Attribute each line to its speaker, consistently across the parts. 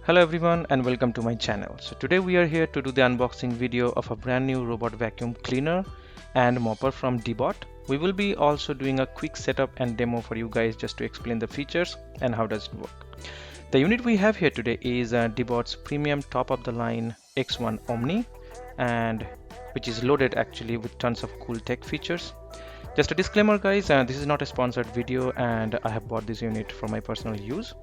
Speaker 1: Hello everyone and welcome to my channel. So today we are here to do the unboxing video of a brand new robot vacuum cleaner and mopper from Deebot. We will be also doing a quick setup and demo for you guys just to explain the features and how does it work. The unit we have here today is Deebot's premium top of the line X1 OMNI, and which is loaded actually with tons of cool tech features. Just a disclaimer guys, this is not a sponsored video and I have bought this unit for my personal use.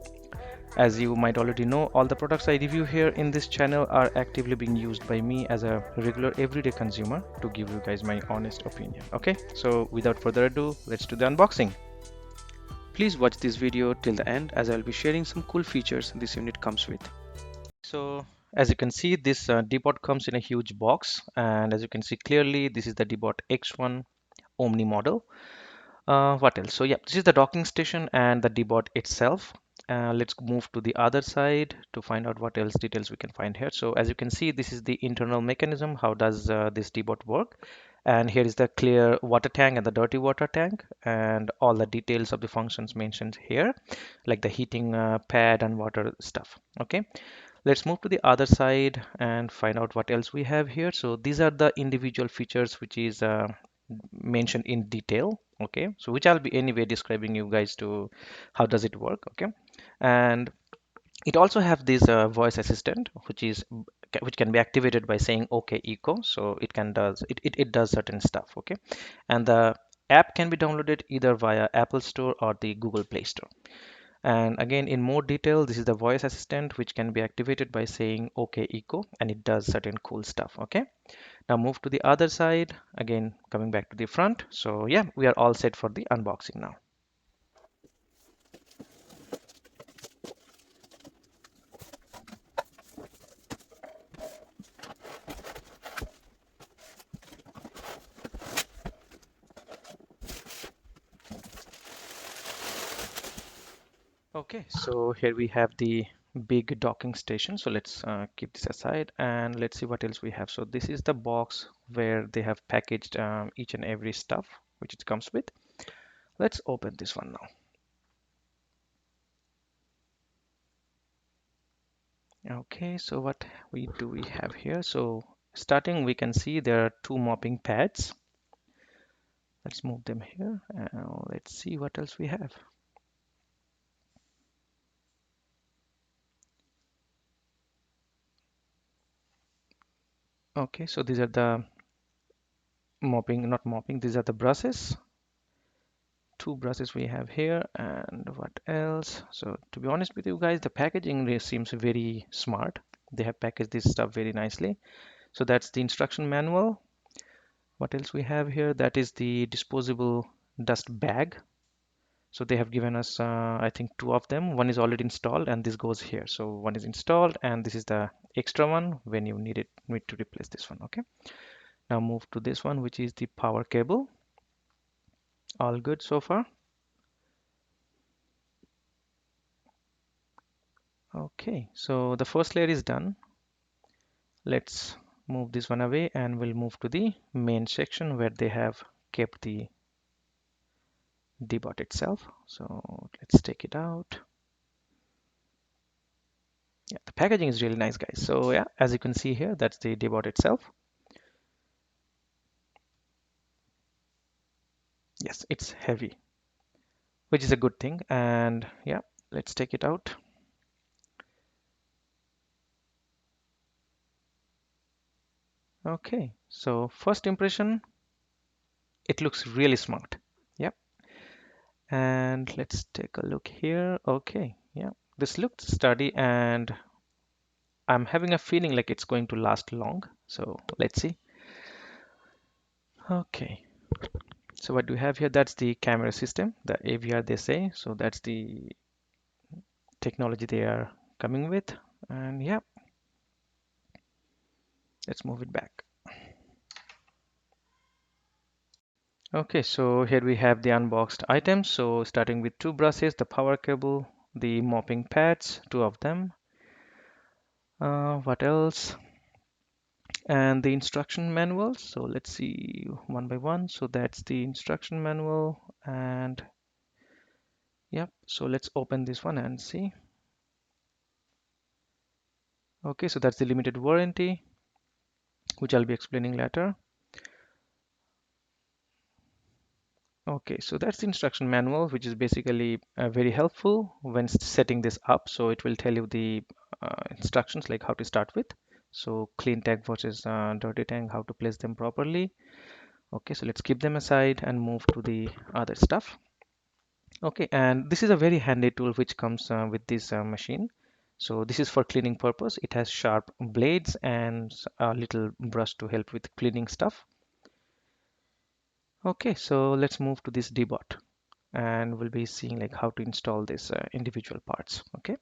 Speaker 1: As you might already know, all the products I review here in this channel are actively being used by me as a regular everyday consumer to give you guys my honest opinion. Okay, so without further ado, let's do the unboxing. Please watch this video till the end as I'll be sharing some cool features this unit comes with. So as you can see, this Deebot comes in a huge box, and as you can see clearly, this is the Deebot X1 Omni model. What else? So yeah, this is the docking station and the Deebot itself. Let's move to the other side to find out what else details we can find here. So as you can see, this is the internal mechanism. How does this Deebot work? And here is the clear water tank and the dirty water tank and all the details of the functions mentioned here, like the heating pad and water stuff. Okay, let's move to the other side and find out what else we have here. So these are the individual features which is mentioned in detail. Okay, so which I'll be anyway describing you guys to how does it work. Okay, and it also have this voice assistant which can be activated by saying okay echo, so it does certain stuff. Okay, and the app can be downloaded either via Apple Store or the Google Play Store. And again, in more detail, this is the voice assistant which can be activated by saying okay echo, and it does certain cool stuff. Okay, now move to the other side, again coming back to the front. So yeah, we are all set for the unboxing now. Okay, so here we have the big docking station. So let's keep this aside and let's see what else we have. So this is the box where they have packaged each and every stuff which it comes with. Let's open this one now. Okay, so what we have here? So starting, we can see there are two mopping pads. Let's move them here. Let's see what else we have. Okay, so these are the not mopping, these are the brushes. Two brushes we have here, and what else? So to be honest with you guys, the packaging really seems very smart. They have packaged this stuff very nicely. So that's the instruction manual. What else we have here? That is the disposable dust bag. So they have given us, I think, two of them. One is already installed, and this goes here. So one is installed, and this is the extra one when you need to replace this one. Okay. Now move to this one, which is the power cable. All good so far. Okay, so the first layer is done. Let's move this one away and we'll move to the main section where they have kept the Deebot itself. So let's take it out. Yeah, the packaging is really nice, guys. So yeah, as you can see here, that's the Deebot itself. Yes, it's heavy, which is a good thing. And yeah, let's take it out. Okay, so first impression, it looks really smart. Yep. And let's take a look here. Okay, yeah, this looks sturdy and I'm having a feeling like it's going to last long. So let's see. Okay, so what do we have here? That's the camera system, the AVR they say. So that's the technology they are coming with. And yeah, let's move it back. Okay, so here we have the unboxed items. So starting with two brushes, the power cable, the mopping pads, two of them. What else? And the instruction manual. So let's see one by one. So that's the instruction manual. And yep, so let's open this one and see. Okay, so that's the limited warranty, which I'll be explaining later. Okay, so that's the instruction manual, which is basically very helpful when setting this up. So it will tell you the instructions like how to start with. So clean tank versus dirty tank, how to place them properly. Okay, so let's keep them aside and move to the other stuff. Okay, and this is a very handy tool which comes with this machine. So this is for cleaning purpose. It has sharp blades and a little brush to help with cleaning stuff. Okay, so let's move to this Deebot, and we'll be seeing like how to install these individual parts. Okay,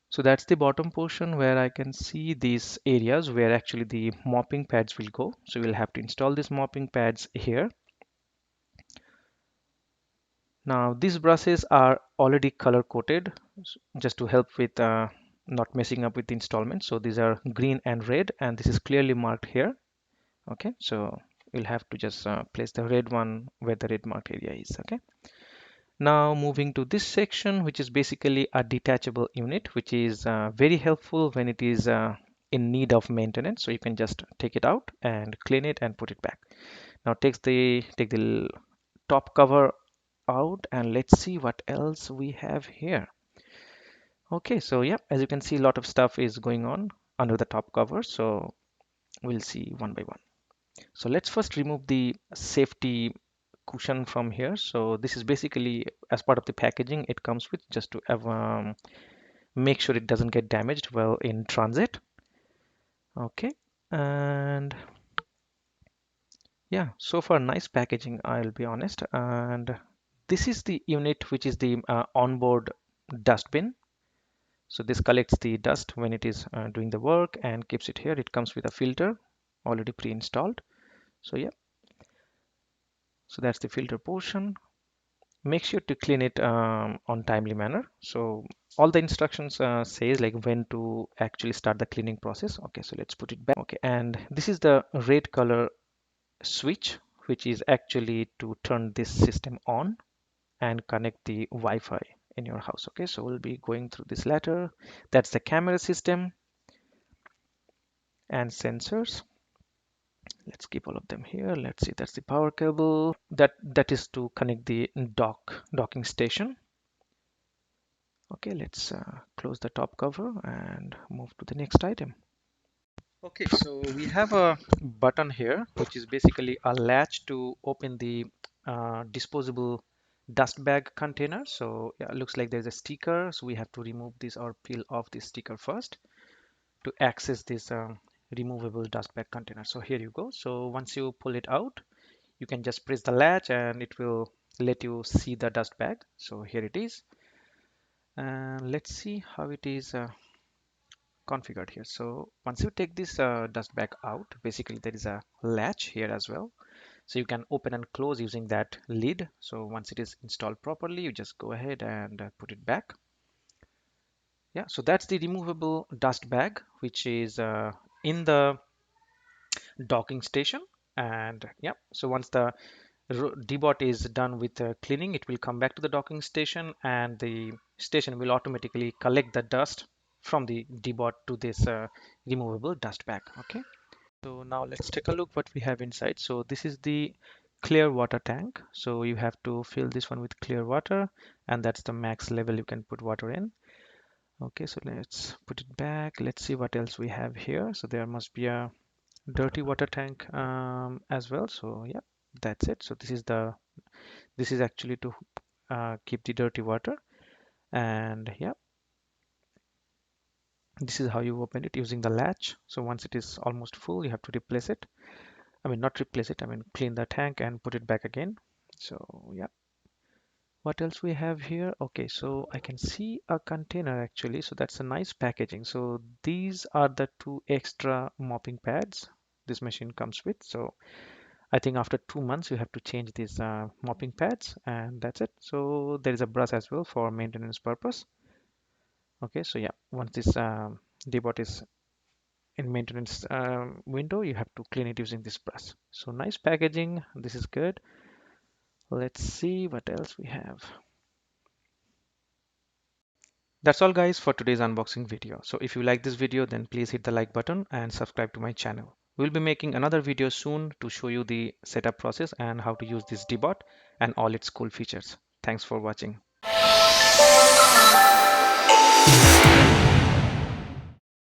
Speaker 1: so that's the bottom portion where I can see these areas where actually the mopping pads will go. So we'll have to install these mopping pads here. Now these brushes are already color coded just to help with not messing up with the installment. So these are green and red, and this is clearly marked here. Okay, so we'll have to just place the red one where the red marked area is. Okay, now moving to this section, which is basically a detachable unit, which is very helpful when it is in need of maintenance. So you can just take it out and clean it and put it back. Now take the top cover out, and let's see what else we have here. Okay, so yeah, as you can see, a lot of stuff is going on under the top cover. So we'll see one by one. So let's first remove the safety cushion from here. So this is basically as part of the packaging it comes with, just to have, make sure it doesn't get damaged while in transit. Okay, and yeah, so far nice packaging, I'll be honest. And this is the unit which is the onboard dustbin. So this collects the dust when it is doing the work and keeps it here. It comes with a filter already pre-installed. So yeah, so that's the filter portion. Make sure to clean it on timely manner. So all the instructions says like when to actually start the cleaning process. Okay, so let's put it back. Okay, and this is the red color switch, which is actually to turn this system on and connect the Wi-Fi in your house. Okay, so we'll be going through this later. That's the camera system and sensors. Let's keep all of them here. Let's see, that's the power cable. That is to connect the docking station. Okay, let's close the top cover and move to the next item. Okay, so we have a button here, which is basically a latch to open the disposable dust bag container. So yeah, it looks like there's a sticker. So we have to remove this or peel off this sticker first to access this removable dust bag container. So here you go. So once you pull it out, you can just press the latch and it will let you see the dust bag. So here it is. And let's see how it is configured here. So once you take this dust bag out, basically there is a latch here as well. So you can open and close using that lid. So once it is installed properly, you just go ahead and put it back. Yeah, so that's the removable dust bag, which is in the docking station. And yeah, so once the Deebot is done with cleaning, it will come back to the docking station and the station will automatically collect the dust from the Deebot to this removable dust bag. Okay, so now let's take a look what we have inside. So this is the clear water tank. So you have to fill this one with clear water, and that's the max level you can put water in. Okay, so let's put it back. Let's see what else we have here. So there must be a dirty water tank as well. So yeah, that's it. So this is actually to keep the dirty water. And yeah, this is how you open it using the latch. So once it is almost full, you have to replace it. I mean, not replace it, I mean, clean the tank and put it back again. So yeah, what else we have here? Okay, so I can see a container actually. So that's a nice packaging. So these are the two extra mopping pads this machine comes with. So I think after 2 months you have to change these mopping pads, and that's it. So there is a brush as well for maintenance purpose. Okay, so yeah, once this Deebot is in maintenance window, you have to clean it using this brush. So nice packaging, this is good. Let's see what else we have. That's all guys for today's unboxing video. So if you like this video, then please hit the like button and subscribe to my channel. We'll be making another video soon to show you the setup process and how to use this Deebot and all its cool features. Thanks for watching.